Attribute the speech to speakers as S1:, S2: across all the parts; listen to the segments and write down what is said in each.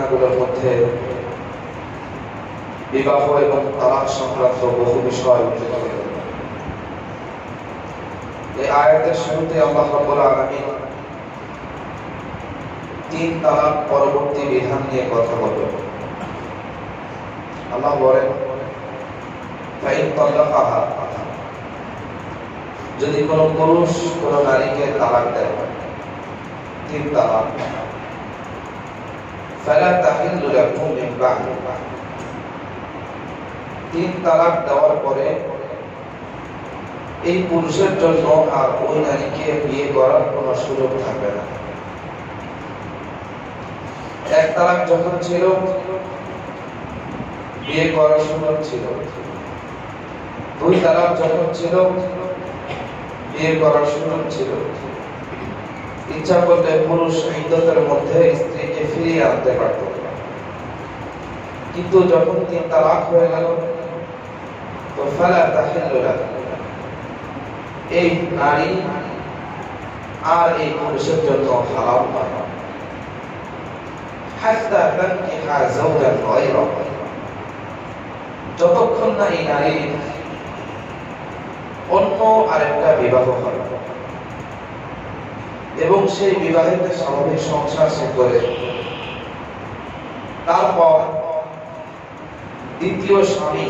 S1: আয়াতগুলোর মধ্যে বিবাহ এবং তালাক সংক্রান্ত বহু বিষয় উল্লেখ হয়েছে। এই আয়াতের শুরুতে আল্লাহ রাব্বুল আলামিন তিন তালাক পরবর্তী বিধান নিয়ে কথা বলবেন। আল্লাহ বলেন, ফাইন তালাকাহা, যদি কোনো পুরুষ কোনো নারীকে তালাক দেয়, তিন তালাক, ফালা তাহিল্লু লাকুম মিন বা'দ, তিন তালাক দেওয়ার পরে এই পুরুষের জন্য আর ওই নারীকে বিয়ে করার কোনো সুযোগ থাকবে না। এক তালাক যখন ছিল বিয়ে করার সুযোগ ছিল, দুই তালাক যখন ছিল বিয়ে করার সুযোগ ছিল, ইচ্ছা করলে পুরুষ ইদ্দতের মধ্যে স্ত্রীকে ফিরিয়ে আনতে পারত। কিন্তু যখন তিন তালাক হয়ে গেল, তো ফালা তাহিল্লু লাকুম, এই নারী আর এই পুরুষের জন্য হারাম নয়, হাত্তা তানকিহা যাওজান গায়রাহু, যতক্ষণ না এই নারীর অন্য আরেকটা বিবাহ হয় এবং সেই বিবাহিত স্বাভাবিক সংসার সে করে, তারপর দ্বিতীয় স্বামী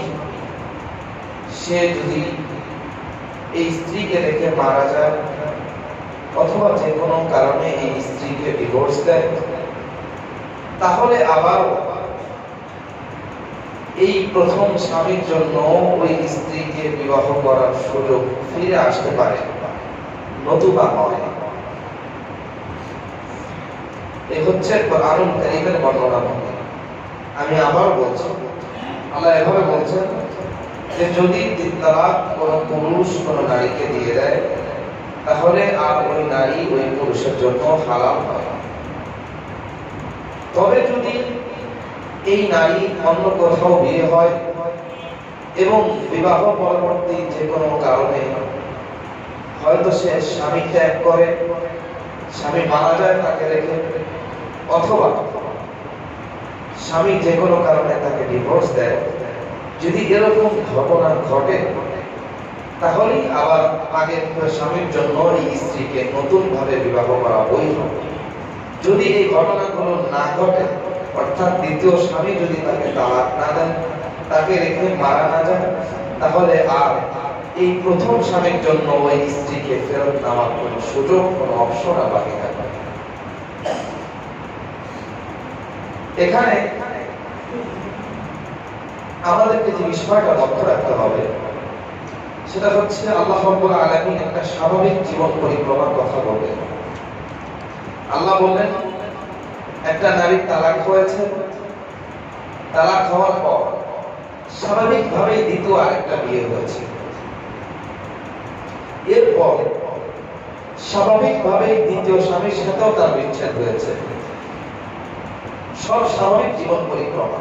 S1: সে যদি এই স্ত্রীকে রেখে মারা যায় অথবা যে কোনো কারণে এই স্ত্রীকে ডিভোর্স দেয়, তাহলে আবার এই প্রথম স্বামীর জন্য ওই স্ত্রীকে বিবাহ করার সুযোগ ফিরে আসতে পারে, নতুবা নয়। এই হচ্ছে কোরআনুল কারীমের বর্ণনা। আমি আবার বলছি, আল্লাহ এভাবে বলছেন যে যদি তিন তালাক কোনো পুরুষ কোনো নারীকে দিয়ে দেয়, তাহলে আর ওই নারী ওই পুরুষের জন্য হালাল হয়। তবে যদি এই নারী অন্য কোথাও বিয়ে হয় এবং বিবাহ পরবর্তী যে কোনো কারণে হয়তো সে স্বামী ত্যাগ করে, স্বামী মারা যায় তাকে রেখে, অথবা স্বামী যে কোনো কারণে তাকে ডিভোর্স দেয়, যদি এরকম ঘটনা ঘটে, তাহলেই আবার আগের স্বামীর জন্য এই স্ত্রীকে নতুন ভাবে বিবাহ করা বৈধ। যদি এই ঘটনাগুলো না ঘটে, অর্থাৎ দ্বিতীয় স্বামী যদি তাকে তালাক না দেন, তাকে রেখে মারা না যায়, তাহলে আর এই প্রথম স্বামীর জন্য ওই স্ত্রীকে ফেরত নেওয়ার কোনো সুযোগ, কোনো অপশন আর বাকি থাকবে। এখানে আমাদেরকে যে বিষয়টা লক্ষ্য রাখতে হবে সেটা হচ্ছে, আল্লাহ রাব্বুল আলামিন একটা স্বাভাবিক জীবন পরিক্রমার কথা বলবেন। আল্লাহ বললেন, একটা নারীর তালাক হয়েছে, তালাক হওয়ার পর স্বাভাবিকভাবেই দ্বিতীয় আরেকটা বিয়ে হয়েছে, এরপর স্বাভাবিকভাবেই দ্বিতীয় স্বামীর সাথেও তার বিচ্ছেদ হয়েছে। সব স্বাভাবিক জীবন পরিক্রমা।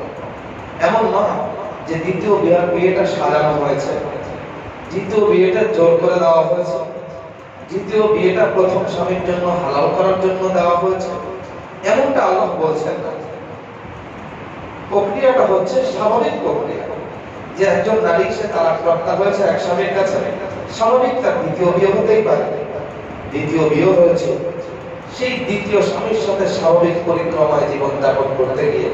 S1: এমন নয় যে দ্বিতীয় বিয়েটা সাজানো হয়েছে, দ্বিতীয় বিয়েটা জোর করে দেওয়া হয়েছে, দ্বিতীয় বিয়েটা প্রথম স্বামীর জন্য হালাল করার জন্য দেওয়া হয়েছে, এমনটা আল্লাহ বলছেন না। প্রক্রিয়াটা হচ্ছে স্বাভাবিক প্রক্রিয়া, যে একজন নারী সে তালাকপ্রাপ্তা হয়েছে এক স্বামীর কাছে, স্বাভাবিক তার দ্বিতীয় বিয়ে হতেই পারে। দ্বিতীয় বিয়ে হয়েছে, সেই দ্বিতীয় স্বামীর সাথে স্বাভাবিক পরিক্রমায় জীবন যাপন করতে গিয়ে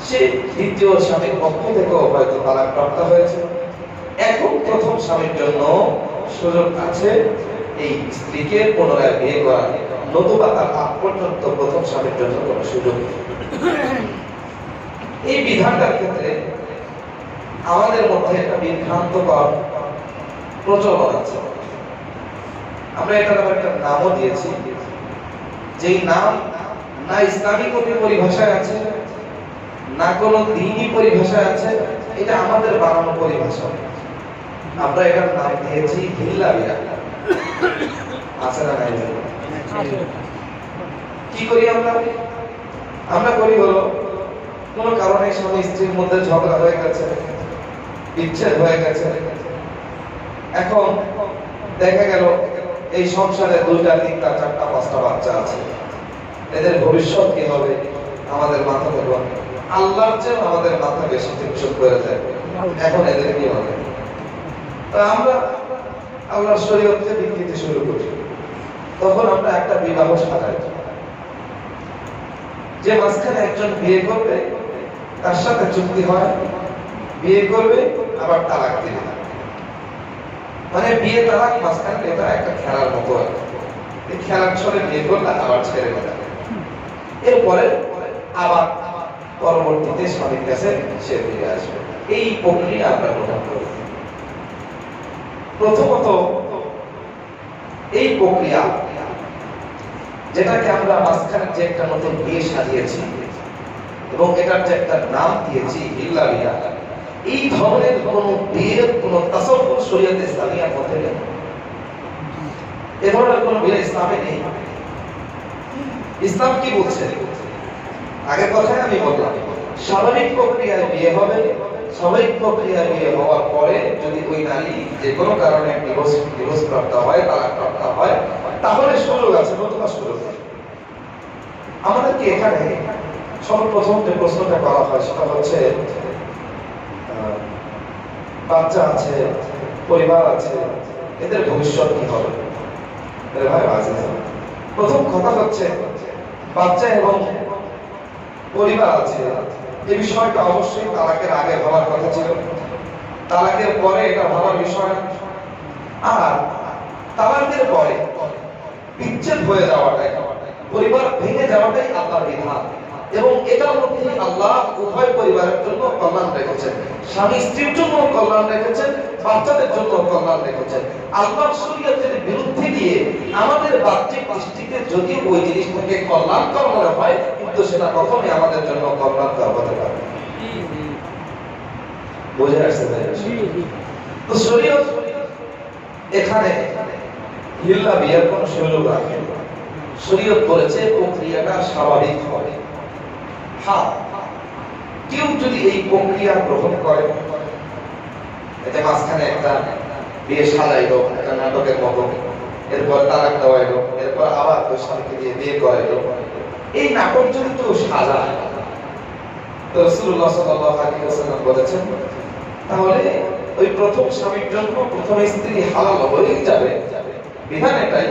S1: সে দ্বিতীয় স্বামীর পক্ষ থেকেও হয়তো তালাকপ্রাপ্তা হয়েছে। এখন প্রথম স্বামীর জন্য সুযোগ আছে এই স্ত্রীকে পুনরায় বিয়ে করা, নতুবা তার আগ পর্যন্ত প্রথম স্বামীর জন্য কোনো সুযোগ নেই। এই বিধানটার ক্ষেত্রে আমাদের মধ্যে একটা বিভ্রান্তকর প্রচলন আছে। আমরা এটার একটা নামও দিয়েছি, যেই নাম না ইসলামিক পরিভাষায় আছে, না কোনো দ্বীনি পরিভাষায় আছে, এটা আমাদের বানানো পরিভাষা। আমরা এটার নাম দিয়েছি হিল্লা বিয়া। আছে না নাই? কি করি আমরা? আমরা করি হলো, কোনো কারণে স্বামী স্ত্রীর মধ্যে ঝগড়া হয়ে গেছে, বিচ্ছেদ হয়ে গেছে, এখন দেখা গেল এই সংসারে 2টা 3টা 4টা 5টা বাচ্চা আছে, এদের ভবিষ্যৎ কি হবে, আমাদের মাথা থেকে আল্লাহর চেয়ে আমাদের মাথা বেশি টেনশন করে যায়। এখন এদের কি হবে? আমরা আল্লাহর শরীয়তকে বিকৃতি শুরু করি। তখন আমরা একটা বিবাহ সাজাই, যে মাঝখানে একজন বিয়ে করবে, তার সাথে চুক্তি হয়, বিয়ে করবে আবার তালাক দিবে। মানে বিয়ে তালাক মাঝখানে এটা একটা খেলার মতো। এই খেলার ছলে বিয়ে করলে আবার ছেড়ে দেবে, এরপরে আবার পরবর্তীতে স্বামীর কাছে সে ফিরে আসবে। এই প্রক্রিয়া আমরা গ্রহণ করি। প্রথমত এই প্রক্রিয়া, যেটাকে আমরা মাঝখানে যে একটা নতুন বিয়ে সাজিয়েছি এবং এটার যে একটা নাম দিয়েছি হিল্লা বিয়া, এই ধরনের কোন বিয়ের কোন তাসাউফ শরীয়তে ইসলামিয়ার মধ্যে নেই। এ ধরনের কোন বিয়ে ইসলামে নেই। ইসলাম কি বলছে? আগের কথায় আমি বললাম, স্বাভাবিক প্রক্রিয়ায় বিয়ে হবে। স্বাভাবিক প্রক্রিয়ায় বিয়ে হওয়ার পরে যদি ওই নারী যে কোনো কারণে ডিভোর্স প্রাপ্ত হয়, তালাক প্রাপ্ত হয়, তাহলে সুযোগ আছে, নতুন সুযোগ। আমাদেরকে এখানে সর্বপ্রথম যে প্রশ্নটা করা হয় সেটা হচ্ছে, বাচ্চা আছে, পরিবার আছে, এদের ভবিষ্যৎ কি হবে? ভাই আছে, প্রথম কথা হচ্ছে বাচ্চা এবং পরিবার আছে, এই বিষয়টা অবশ্যই তালাকের আগে ভাবার কথা ছিল। তালাকের পরে এটা ভাবার বিষয়। আর তালাকের পরে বিচ্ছেদ হয়ে যাওয়াটাই, পরিবার ভেঙে যাওয়াটাই আল্লাহর বিধান, এবং এটার মধ্যে আল্লাহ উভয় পরিবারের জন্য কল্যাণ রেখেছেন। স্বামী স্ত্রীর জন্য কল্যাণ রেখেছেন, বাচ্চাদের জন্য কল্যাণ রেখেছেন। আল্লাহর শরীয়তের বিরুদ্ধে গিয়ে আমাদের বাহ্যিক দৃষ্টিতে যদি ওই জিনিসটাকে কল্যাণকর মনে হয়, কিন্তু সেটা কখনোই আমাদের জন্য কল্যাণকর হতে পারে না। বুঝে আসছে? তো শরীয়ত এখানে হিল্লা বিয়ের কোন সুযোগ রাখে না। শরীয়ত বলেছে প্রক্রিয়াটা স্বাভাবিক হবে। হ্যাঁ, কেউ যদি এই প্রক্রিয়া গ্রহণ করে, এতে মাঝখানে একটা বিয়ে সাজাইলো, একটা নাটকের মতো, এরপর তালাক দেওয়াইলো, এরপর আবার ওই স্বামীকে দিয়ে বিয়ে করাইলো, এই নাটক যদি কেউ সাজায়, তো রাসূলুল্লাহ সাল্লাল্লাহু আলাইহি ওয়াসাল্লাম বলেছেন, তাহলে ওই প্রথম স্বামীর জন্য প্রথম স্ত্রী হালাল হয়ে যাবে। বিধান এটাই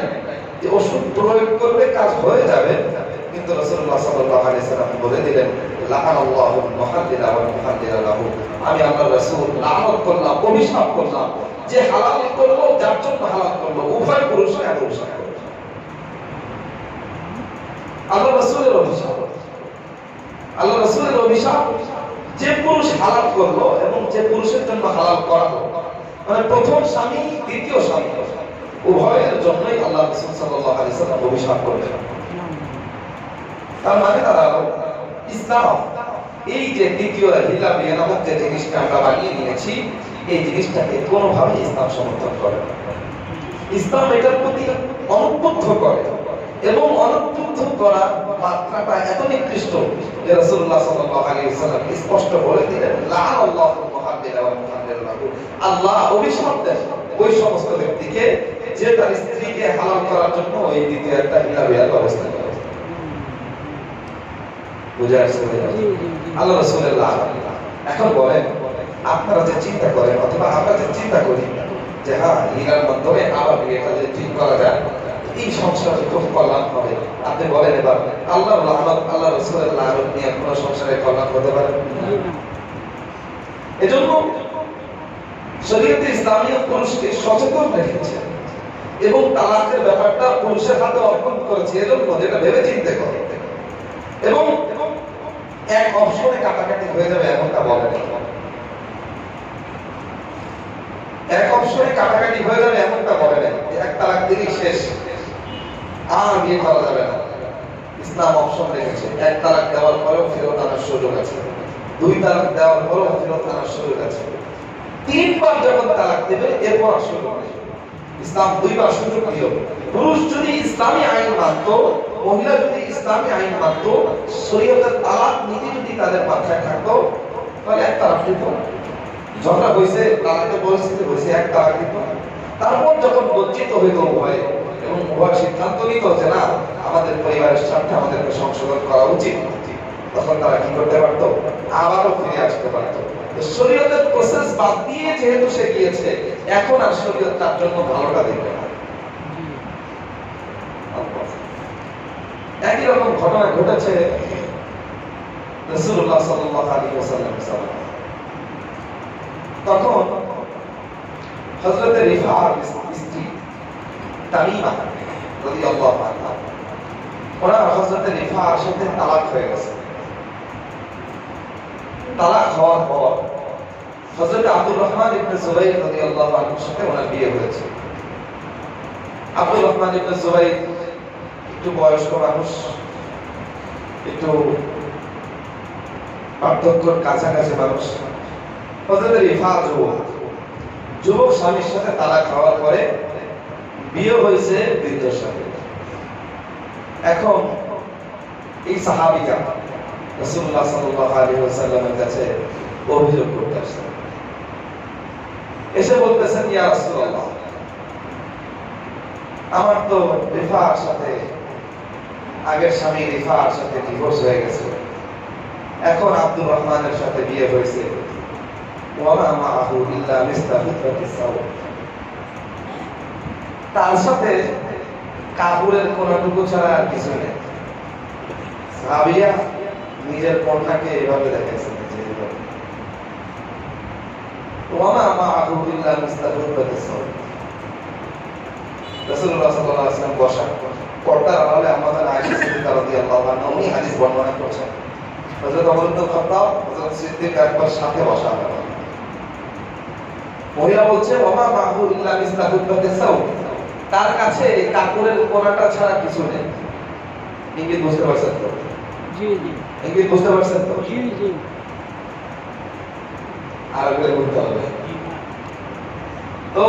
S1: যে ওষুধ প্রয়োগ করবে, কাজ হয়ে যাবে। কিন্তু রাসূলুল্লাহ সাল্লাল্লাহু আলাইহি ওয়াসাল্লাম বলে দিলেন, লাআনাল্লাহু মুহাদ্দিরা ওয়াল মুহাদ্দিরা লাহু, আমি আল্লাহর রাসূল লানত করলাম, অভিশাপ করলাম, যে হালাল করলো, যার জন্য হালাল করলো, উভয় পুরুষই আমি অভিশাপ করব। আল্লাহর রাসূলের অভিশাপ, আল্লাহর রাসূলের অভিশাপ, যে পুরুষ হালাল করলো এবং যে পুরুষের জন্য হালাল করালো, মানে প্রথম স্বামী দ্বিতীয় স্বামী, উভয়ের জন্যই আল্লাহ রাসূল সাল্লাল্লাহু আলাইহি ওয়াসাল্লাম অভিশাপ করলেন। তার মানে দাঁড়ালো, ইসলাম এই যে দ্বিতীয় হিল্লা বিয়ে নামক যে জিনিসটা আমরা বানিয়ে নিয়েছি, এই জিনিসটাকে কোনোভাবেই ইসলাম সমর্থন করে না। ইসলাম এটার প্রতি অনুদ্বুদ্ধ করে, এবং অনুদ্বুদ্ধ করার মাত্রাটা এত নিকৃষ্ট যে রাসূলুল্লাহ সাল্লাল্লাহু আলাইহি ওয়াসাল্লাম স্পষ্ট বলে দিলেন, লাআনাল্লাহু মুহাদ্দিরা ওয়াল মুহাদ্দিরা লাহু, আল্লাহ অভিশাপ দেন ওই সমস্ত ব্যক্তিকে যে তার স্ত্রীকে হালাল করার জন্য ওই দ্বিতীয় একটা হিল্লা বিয়ের ব্যবস্থা করে। বুঝে আসছে? আল্লাহ রাসূলুল্লাহ এখন বলেন, আপনারা যে চিন্তা করেন অথবা আমরা যে চিন্তা করি যে হ্যাঁ, হিলার মাধ্যমে আবার বিয়েটা যদি ঠিক করা যায়, এই সংসারে খুব কল্যাণ হবে, আপনি বলেন এবার আল্লাহর রহমত, আল্লাহ রাসূলের লানত নিয়ে কোনো সংসারে কল্যাণ হতে পারে? এজন্য শরীয়তে ইসলামিয়া পুরুষকে সচেতন রেখেছে এবং তালাকের ব্যাপারটা পুরুষের হাতে অর্পণ করেছে। এজন্য যেটা ভেবে চিন্তে করে, এবং এক অপশনে কাটাকাটি হয়ে যাবে এমনটা বলে না। এক অপশনে কাটাকাটি হয়ে যাবে এমনটা বলে না, এক তালাক দিলেই শেষ, আর বিয়ে করা যাবে না। ইসলাম অপশন রেখেছে, এক তালাক দেওয়ার পরেও ফেরত আনার সুযোগ আছে, দুই তালাক দেওয়ার পরেও ফেরত আনার সুযোগ আছে, তিনবার যখন তালাক দেবে এরপর সুযোগ নেই। ইসলাম দুইবার সুযোগ দিল। পুরুষ যদি ইসলামী আইন মানত, মহিলা যদি ইসলামী আইন মানত, শরীয়তের তালাক নীতি যদি তাদের মাথায় থাকতো, তাহলে এক তালাক দিত। ঝগড়া হয়েছে, তালাকের পরিস্থিতি হয়েছে, এক তালাক দিত। তারপর যখন লজ্জিত হইত উভয়, এবং উভয় সিদ্ধান্ত নিত যে না, আমাদের পরিবারের স্বার্থে আমাদেরকে সংশোধন করা উচিত, তখন তারা কি করতে পারতো? আবারও ফিরে আসতে পারতো। শরীয়তের প্রসেস বাদ দিয়ে যেহেতু সে গিয়েছে, এখন আর শরীয়ত তার জন্য ভালোটা দেখবে না। একই রকম ঘটনা ঘটেছে রাসূলুল্লাহ সাল্লাল্লাহু আলাইহি ওয়াসাল্লামের সময়। তখন হযরত রিফাআর স্ত্রী তামিমা রাদিয়াল্লাহু আনহা, ওনার হযরত রিফাআর সাথে তালাক হয়ে গেছে। তালাক হওয়ার পর হযরত আব্দুর রহমান ইবনে জুবাইর রাদিয়াল্লাহু আনহুর সাথে ওনার বিয়ে হয়েছে। আব্দুর রহমান ইবনে জুবাইর একটু বয়স্ক মানুষ, একটু পার্থক্যর কাছাকাছি মানুষ। হযরত রিফাআর যুবক স্বামীর সাথে তালাক হওয়ার পরে বিয়ে হয়েছে বৃদ্ধর সাথে। এখন এই সাহাবীটা রাসূলুল্লাহ সাল্লাল্লাহু আলাইহি ওয়াসাল্লামের কাছে অভিযোগ করতে আসছেন। এসে বলতেছেন, ইয়া রাসূলুল্লাহ, আমার তো রিফাআর সাথে, আগের স্বামী রিফাআর সাথে ডিভোর্স হয়ে গেছে, এখন আব্দুর রহমানের সাথে বিয়ে হয়েছে। ওয়ামা মাআহু ইল্লা মিসলাফিতাতিস সাও, তার সাথে কাপড়ের কোনটুকু ছাড়া আর কিছু নেই। সাহাবিয়া নিজের কন্যাকে এভাবে দেখাইছেন যে ওয়ামা মাআহু ইল্লা মিসলাফিতাতিস সাও। রাসূলুল্লাহ সাল্লাল্লাহু আলাইহি ওয়াসাল্লাম বসা পর্দার আড়ালে আমাদের আয়েশা সিদ্দিকা রাদিয়াল্লাহু আনহা উনি হাদিস বর্ণনা করছেন। হযরত ওমর ইবনে খাত্তাব, হযরত সিদ্দিক একবার সাথে বসা হলো। মহিলা বলছে, ওমা মাহু ইল্লা মিসলাফিতাতিস সাও, তার কাছে কাপড়ের কোনাটা ছাড়া কিছু নেই। ইঙ্গিত বুঝতে পারছেন তো?
S2: জি জি।
S1: ইঙ্গিত বুঝতে পারছেন তো?
S2: জি জি।
S1: আর একবার বলতে হবে। তো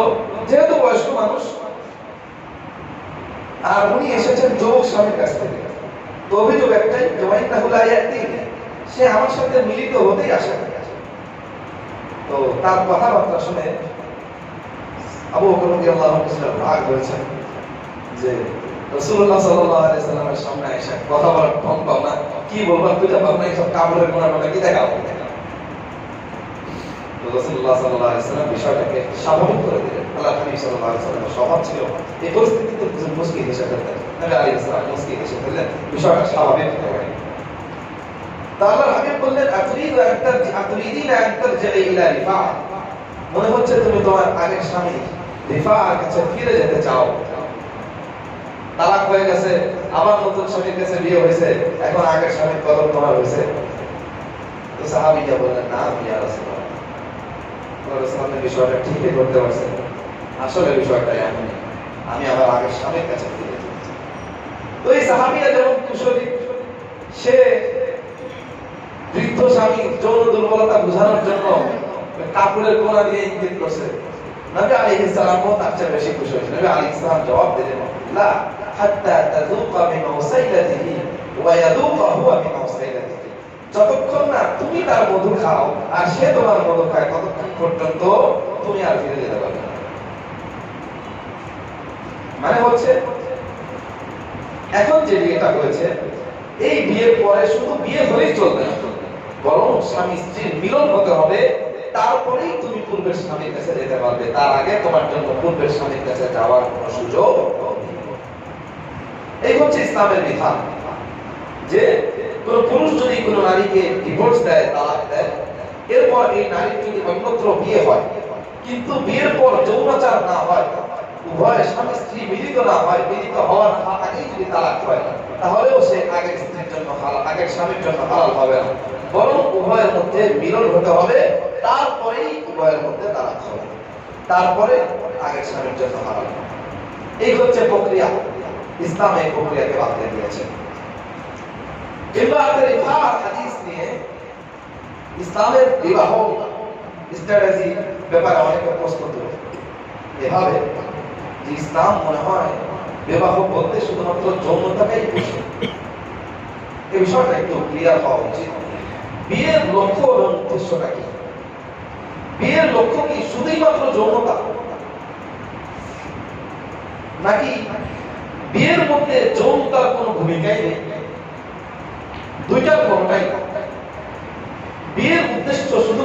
S1: যেহেতু বয়স্ক মানুষ আর উনি এসেছেন যুবক স্বামীর কাছ থেকে, তো অভিযোগ একটাই, সে আমার সাথে মিলিত হতেই আসে না। তো তার কথাবার্তা শুনে আবু বকর রাদিয়াল্লাহু আনহু রাগ হয়েছেন যে রাসূলুল্লাহ সাল্লাল্লাহু আলাইহি সাল্লামের সামনে এসে কথা বলার ঢং পাও না, কি বলবা তুই? ভাবনা সব কাপড়ের কোনাটা কি দেখাও? তো রাসূলুল্লাহ সাল্লাল্লাহু আলাইহি সাল্লাম বিষয়টাকে স্বাভাবিক করে দিলেন। আল্লাহ নবী সাল্লাল্লাহু আলাইহি সাল্লামের স্বভাব ছিল এই পরিস্থিতিতে কিছু মুশকিল এসে ফেলতেন। নবী আলাইহিস সালাম মুশকিল এসে ফেললেন, বিষয়টা স্বাভাবিক হয়ে গেল। আল্লাহ হাবিব বললেন, আতুরিদিনা আন তারজিই ইলা রিফা, মনে হচ্ছে তুমি তোমার আগের স্বামী রিফার কাছে ফিরে যেতে চাও। তালাক হয়ে গেছে, আবার নতুন স্বামীর কাছে বিয়ে হয়েছে, এখন আগের স্বামীর কদর তোমার হয়েছে। তো সাহাবীরা বললেন, না ইয়া রাসূলুল্লাহ, রাসূলুল্লাহ বিষয়টা ঠিকই করতে পারছেন, আসলে বিষয়টা এমন, আমি আবার আগের স্বামীর কাছে ফিরে যেতে চাই। তো এই সাহাবীরা যেমন কুশলী, সে বৃদ্ধ স্বামী যৌন দুর্বলতা বোঝানোর জন্য কাপড়ের কোনা দিয়ে ইঙ্গিত করছে। নবী আলাইহিস সালামও তার চেয়ে বেশি খুশি হয়েছেন। নবী আলাইহিস সালাম জবাব দিলেন, লা হাত্তা তাযুকা মিন উসাইলাতিহি ওয়া ইয়াযুকা হুয়া মিন উসাইলাতিহি, যতক্ষণ না তুমি তার মধু খাও আর সে তোমার মধু খায় ততক্ষণ পর্যন্ত তুমি আর ফিরে যেতে পারবে না। মানে হচ্ছে এখন যে বিয়েটা হয়েছে, এই বিয়ের পরে শুধু বিয়ে হলেই চলবে না, বরং স্বামী স্ত্রীর মিলন হতে হবে, তারপরেই তুমি পূর্বের স্বামীর কাছে যেতে পারবে। তার আগে তোমার জন্য পূর্বের স্বামীর কাছে যাওয়ার কোনো সুযোগ নেই। এই হচ্ছে ইসলামের বিধান, যে কোন পুরুষ যদি কোন নারীকে ডিভোর্স দেয়, তালাক দেয়, এরপর এই নারীর যদি অন্যত্র বিয়ে হয়, কিন্তু বিয়ের পর যৌনাচার না হয়, উভয় স্বামী স্ত্রী মিলিত না হয়, মিলিত হওয়ার আগেই যদি তালাক হয়, তাহলেও সে আগের স্ত্রীর জন্য হালাল, আগের স্বামীর জন্য হালাল হবে না, বরং উভয়ের মধ্যে মিলন হতে হবে, তারপরেই উভয়ের মধ্যে তালাক হবে, তারপরে আগের স্বামীর জন্য হালাল হবে। এই হচ্ছে প্রক্রিয়া। ইসলাম এই প্রক্রিয়াকে বাদ দিয়ে দিয়েছে। ইমরাতের রিফার হাদিস নিয়ে ইসলামের বিবাহ স্ট্র্যাটেজি ব্যাপারে অনেকে প্রশ্ন তোলে, এভাবে যে ইসলাম মনে হয় বিবাহ বলতে শুধুমাত্র যৌনতাকেই বোঝে। এই বিষয়টা একটু ক্লিয়ার হওয়া উচিত। বিয়ের লক্ষ্য এবং উদ্দেশ্যটা কি? বিয়ের লক্ষ্য কি শুধুই মাত্র যৌনতা, নাকি বিয়ের মধ্যে যৌনতার কোনো ভূমিকাই নেই? দুইটার কোনটাই না।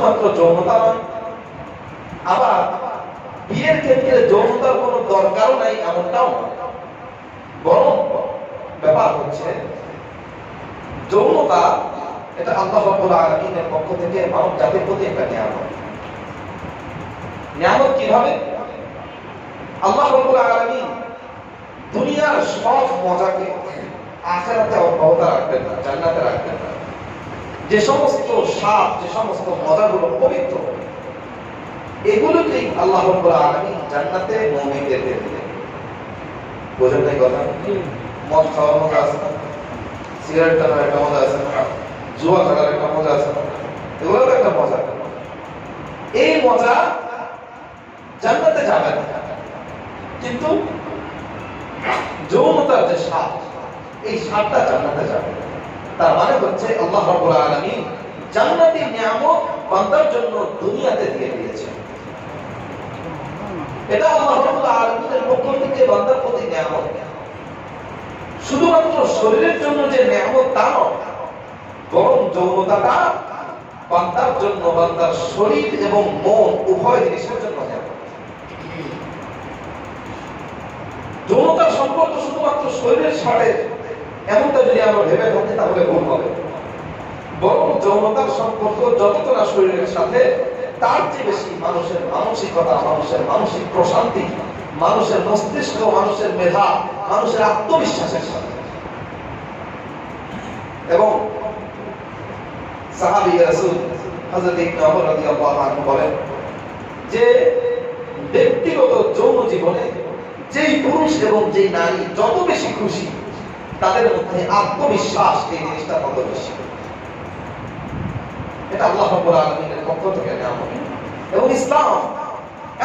S1: শুধুমাত্র যৌনতা নয়, আবার বিয়ের ক্ষেত্রে যৌনতার কোনো দরকারও নাই এমনটাও নয়, বরং ব্যাপার হচ্ছে যৌনতা এটা আল্লাহ রাব্বুল আলামিনের পক্ষ থেকে মানব জাতির প্রতি একটা নিয়ামত। নিয়ামত কিভাবে? আল্লাহ রাব্বুল আলামিন দুনিয়ার সব মজাকে আখিরাতে অব্যাহত রাখবেন না, জান্নাতে রাখবেন না। যে সমস্ত স্বাদ, যে সমস্ত মজাগুলো পবিত্র, এগুলোকেই আল্লাহ রাব্বুল আলামিন জান্নাতে মুমিনদের দেবেন। বোঝেন নাই কথা? মদ খাওয়ার মজা আছে না, সিগারেট টানার একটা মজা আছে না, জুয়া খেলার একটা মজা আছে না, এগুলো একটা মজা। এই মজা জান্নাতে যাবে না, কিন্তু যৌনতার যে স্বাদ, এই স্বাদটা জান্নাতে যাবে। তার মানে হচ্ছে আল্লাহ রাব্বুল আলামিন জান্নাতি নিয়ামত বান্দার জন্য দুনিয়াতে দিয়ে দিয়েছেন। এটা আল্লাহ রাব্বুল আলামিনের পক্ষ থেকে বান্দার প্রতি নিয়ামত। শুধুমাত্র শরীরের জন্য যে নিয়ামত তা নয়, বরং যৌনতাটা বান্দার জন্য, বান্দার শরীর এবং মন উভয় জিনিসের জন্য নিয়ামত। যৌনতার সম্পর্ক শুধুমাত্র শরীরের সাথে এমনটা যদি আমরা ভেবে থাকি তাহলে ভুল হবে, বরং যৌনতার সম্পর্ক যতটা না শরীরের সাথে, তার চেয়ে বেশি মানুষের মানসিকতা, মানুষের মানসিক প্রশান্তি, মানুষের মস্তিষ্ক, মানুষের মেধা, মানুষের আত্মবিশ্বাসের সাথে। এবং সাহাবী রাসূল হযরত ইবনে ওমর রাদিয়াল্লাহু আনহু বলেন যে ব্যক্তিগত যৌন জীবনে যেই পুরুষ এবং যেই নারী যত বেশি খুশি, তাদের মধ্যে আত্মবিশ্বাস এই জিনিসটা তত বেশি। এটা আল্লাহ রাব্বুল আলামিনের পক্ষ থেকে নিয়ামত। এবং ইসলাম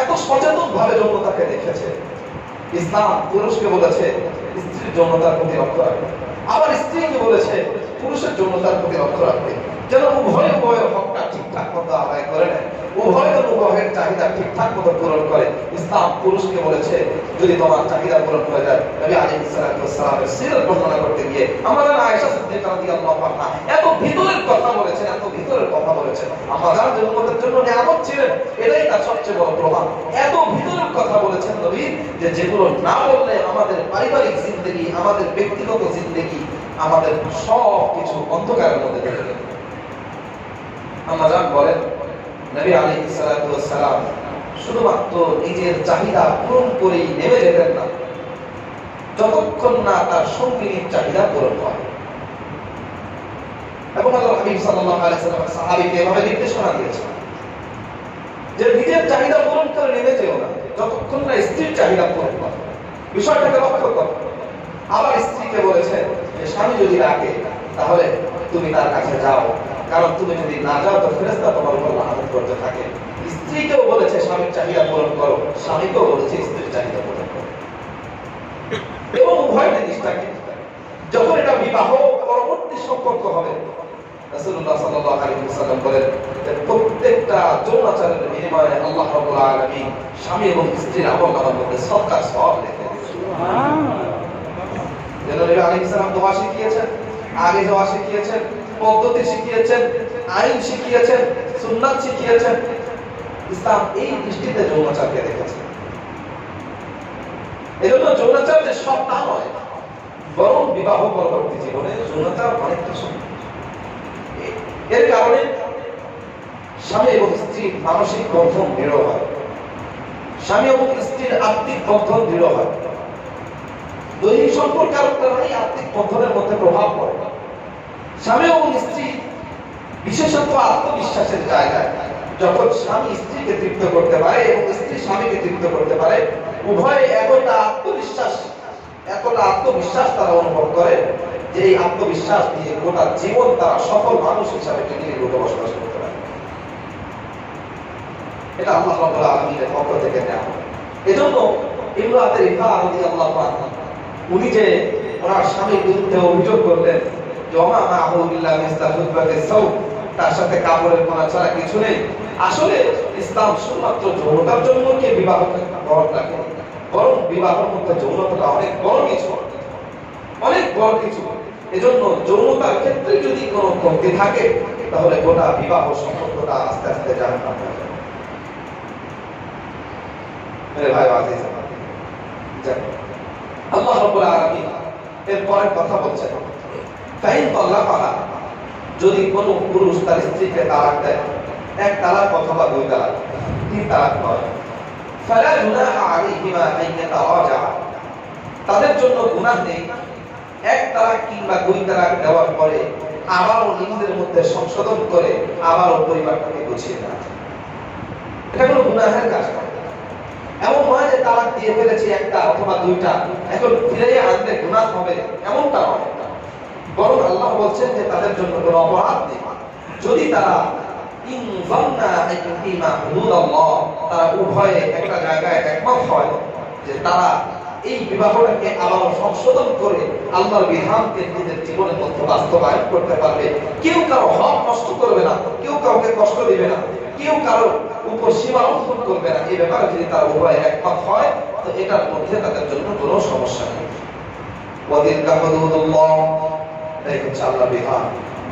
S1: এত সচেতন ভাবে যৌনতাকে দেখেছে। ইসলাম পুরুষকে বলেছে স্ত্রীর যৌনতার প্রতি লক্ষ্য রাখবে, আবার স্ত্রীকে বলেছে পুরুষের যৌনতার প্রতি লক্ষ্য রাখবে, যেন উভয়ের হকটা ঠিকঠাক মতো আদায় করে নেয়, উভয় যেন উভয়ের চাহিদা ঠিকঠাক মতো পূরণ করে। ইসলাম পুরুষকে বলেছে যদি তোমার চাহিদা পূরণ হয়ে যায়, নবী আলাইহিস সালাতু ওয়াস সালামের সিরাত বর্ণনা করতে গিয়ে আমাদের আয়েশা সিদ্দিকা রাদিয়াল্লাহু আনহা এত ভিতরের কথা বলেছেন, এত ভিতরের কথা বলেছেন। আমাদের যৌনতার জন্য নিয়ামত ছিলেন, এটাই তার সবচেয়ে বড় প্রমাণ। এত ভিতরের কথা বলেছেন নবী, যে যেগুলো না বললে আমাদের পারিবারিক জিন্দেগি, আমাদের ব্যক্তিগত জিন্দেগি, আমাদের সব কিছু অন্ধকারের মধ্যে চলে যাবে। আমাদের বলেন নবী আলাইহিস সালাতু ওয়াস সালাম শুধুমাত্র নিজের চাহিদা পূরণ করেই নেমে যেতেন না, যতক্ষণ না তার সঙ্গিনীর চাহিদা পূরণ হয়। এবং আল্লাহ হাবিব সাল্লাল্লাহু আলাইহি ওয়াসাল্লাম সাহাবীকে এভাবে নির্দেশনা দিয়েছেন যে নিজের চাহিদা পূরণ করে নেমে যেও না, যতক্ষণ না স্ত্রীর চাহিদা পূরণ হয়। বিষয়টাকে লক্ষ্য করো। আবার স্ত্রীকে বলেছেন যে স্বামী যদি ডাকে তাহলে তুমি তার কাছে যাও, কারণ তুমি যদি না যাও তো ফেরেশতা তোমার উপর লানত করতে থাকে। স্ত্রীকেও বলেছে স্বামীর চাহিদা পূরণ করো, স্বামীকেও বলেছে স্ত্রীর চাহিদা পূরণ করো। এবং উভয় জিনিসটাকে যখন এটা বিবাহ পরবর্তী সম্পর্ক হবে, রাসূলুল্লাহ সাল্লাল্লাহু আলাইহি ওয়াসাল্লাম বলেন যে প্রত্যেকটা যৌনাচারের বিনিময়ে আল্লাহ রাব্বুল আলামিন স্বামী এবং স্ত্রীর আমলনামার মধ্যে সদকার সওয়াব লিখে দেন। সুবহানাল্লাহ। নবী আলাইহিস সালাম দোয়া শিখিয়েছেন, আগে দোয়া শিখিয়েছেন, পদ্ধতি শিখিয়েছেন, আইন শিখিয়েছেন, সুন্নাত শিখিয়েছেন। ইসলাম এই দৃষ্টিতে যৌনাচারকে দেখেছে। এজন্য যৌনাচার যে সব তা নয়, বরং বিবাহ পরবর্তী জীবনে যৌনাচার অনেক কিছু। এর কারণে স্বামী এবং স্ত্রীর মানসিক বন্ধন দৃঢ় হয়, স্বামী এবং স্ত্রীর আত্মিক বন্ধন দৃঢ় হয়। দৈহিক সম্পর্কের কারণে আত্মিক বন্ধনের মধ্যে প্রভাব পড়ে। স্বামী এবং স্ত্রী বিশেষত আত্মবিশ্বাসের জায়গায় যখন স্বামী স্ত্রীকে তৃপ্ত করতে পারে এবং স্ত্রী স্বামীকে তৃপ্ত করতে পারে, উভয়ে এতটা আত্মবিশ্বাস তারা অনুভব করে যে এই আত্মবিশ্বাস দিয়ে গোটা জীবন তারা সফল মানুষ হিসাবে নির্ভর বসবাস করতে পারে। এটা আল্লাহ রাব্বুল আলামিনের পক্ষ থেকে নেওয়া। এজন্য ইমরাতে রিফা রাদিয়াল্লাহু আনহা উনি যে ওনার স্বামীর বিরুদ্ধে অভিযোগ করলেন যে ওমা মাহু বিল্লাহ মিস্তাহুবাতে সাউ, তার সাথে কাপড়ের কোনা ছাড়া কিছু নেই। আসলে ইসলাম শুধুমাত্র যৌনতার জন্য কি বিবাহ বরণ রাখে, বরং বিবাহের মধ্যে যৌনতাটা অনেক বড় কিছু, অনেক বড় কিছু। এজন্য যৌনতার ক্ষেত্রে যদি কোনো কমতি থাকে তাহলে গোটা বিবাহ সম্পর্কটা আস্তে আস্তে জাহান্নাম হয়ে যাবে। মেরে ভাই আজিজ, আল্লাহ রাব্বুল আলামিন এর পরের কথা বলছেন, ফাইন তাল্লাকাহা, যদি কোনো পুরুষ তার স্ত্রীকে তালাক দেয়, এক তালাক অথবা দুই তালাক, তিন তালাক নয়, ফালা জুনাহা আলাইহিমা আন ইয়াতারাজা, তাদের জন্য গুনাহ নেই এক তালাক কিংবা দুই তালাক দেওয়ার পরে আবারও নিজেদের মধ্যে সংশোধন করে আবারও পরিবারটাকে গুছিয়ে নেওয়া। এটা কোনো গুনাহের কাজ নয়। এমন নয় যে তালাক দিয়ে ফেলেছি একটা অথবা দুইটা, এখন ফিরে আনলে গুনাহ হবে, এমনটা নয়। বরং আল্লাহ বলছেন যে তাদের জন্য কোনো অপরাধ নেই যদি তারা তারা উভয়ে একটা জায়গায় একমত হয় যে তারা এই বিবাহটাকে আবার সংশোধন করে আল্লাহর বিধানকে নিজেদের জীবনের মধ্যে বাস্তবায়ন করতে পারবে। কেউ কারো হক নষ্ট করবে না, কেউ কাউকে কষ্ট দিবে না, কেউ কারো উপর সীমা লঙ্ঘন করবে না। এই ব্যাপারে যদি তারা উভয়ে একমত হয় তো এটার মধ্যে তাদের জন্য কোনো সমস্যা নেই। ওয়াদিলকা হুদুদুল্লাহ, এই হচ্ছে আল্লাহর বিধান।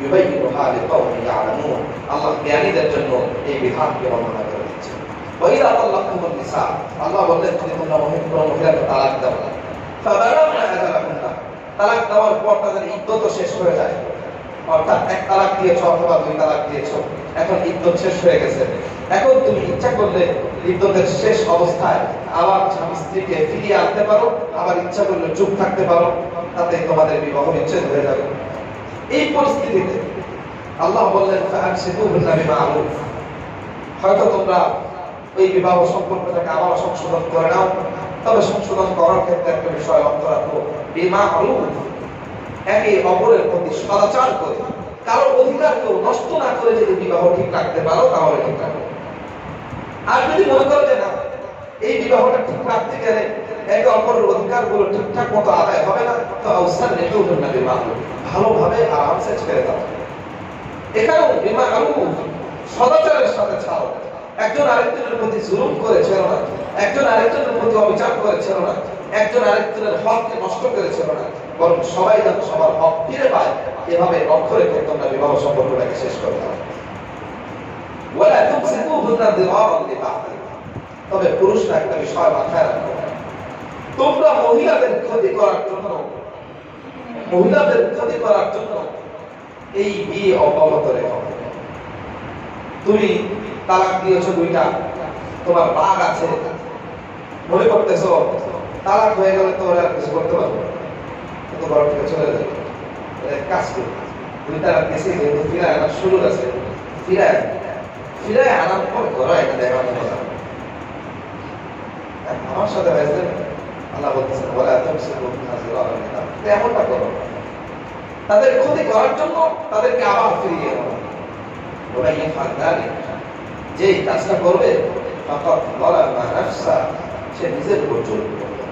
S1: ইউবাইয়িনুহা লিকাওমিন ইয়ালামুন, আল্লাহ জ্ঞানীদের জন্য এই বিধানকে বর্ণনা করে দিচ্ছেন। ওয়াইদা তাল্লাকতুমুন নিসা, আল্লাহ বলেন যদি তোমরা মহিলাকে তালাক দাও, ফাবালাগনা আজালাহুন্না, তালাক দেওয়ার পর তাদের ইদ্দত শেষ হয়ে যায়, অর্থাৎ এক তালাক দিয়েছো অথবা দুই তালাক দিয়েছো, এখন ইদ্দত শেষ হয়ে গেছে, এখন তুমি ইচ্ছা করলে ইদ্দতের শেষ অবস্থায় আবার স্বামী স্ত্রীকে ফিরিয়ে আনতে পারো, আবার ইচ্ছা করলে চুপ থাকতে পারো, তাতে তোমাদের বিবাহ বিচ্ছেদ হয়ে যাবে। এই পরিস্থিতিতে আল্লাহ বললেন ফাআমসিকুহুন্না বিমা'রুফ, হয়তো তোমরা ওই বিবাহ সম্পর্কটাকে আবার সংশোধন করে নাও, তবে সংশোধন করার ক্ষেত্রে একটা বিষয় লক্ষ্য রাখো, বিমা'রুফ, একে অপরের প্রতি সদাচার করে, কারো অধিকারকে নষ্ট না করে যদি বিবাহ ঠিক রাখতে পারো তাহলে ঠিক রাখো। আর যদি মনে করো যে না, এই বিবাহটা ঠিক রাখতে গেলে একে অপরের অধিকারগুলো ঠিকঠাক মতো আদায় হবে না, তো আউসার নেতুহুন্না বিমা'রুফ, ভালোভাবে আরামসে ছেড়ে দাও। এখানেও বিমা'রুফ, সদাচারের সাথে ছাড়ো। একজন আরেকজনের প্রতি জুলুম করে ছেড়ো না, একজন আরেকজনের প্রতি অবিচার করে ছেড়ো না, একজন আরেকজনের হককে নষ্ট করে ছেড়ো না, বরং সবাই যেন সবার হক ফিরে পায়, এভাবে লক্ষ্য রেখে তোমরা বিবাহ সম্পর্কটাকে শেষ করে দাও। ওয়ালা তুমসিকুহুন্না দিরারান লিবা'দ, তবে পুরুষরা একটা বিষয় মাথায় রাখো, তোমরা মহিলাদের ক্ষতি করার জন্য এই বিয়ে অব্যাহত রেখো। তুমি তালাক দিয়েছো দুইটা, তোমার রাগ আছে, মনে করতেছো তালাক হয়ে গেলে তো আর কিছু করতে পারবে না, তো ঘর থেকে চলে যাবে। কাজ করি, দুই তালাক দিয়েছি যেহেতু ফিরায় আনার শুরু আছে, ফিরায় আনার পর ঘরে এটা দেখানো কথা। আমার সাথে হয়েছে, আল্লাহ বলতেছেন ওয়ালা তুমসিকুহুন্না দিরারান লিবা'দ, এমনটা করো তাদের ক্ষতি করার জন্য, তাদেরকে আবার ফিরিয়ে আনো। ওরা ইয়াফআল যালিক, যে কাজটা করবে ফাকাদ যালামা নাফসা, সে নিজের উপর জুলুম করবে,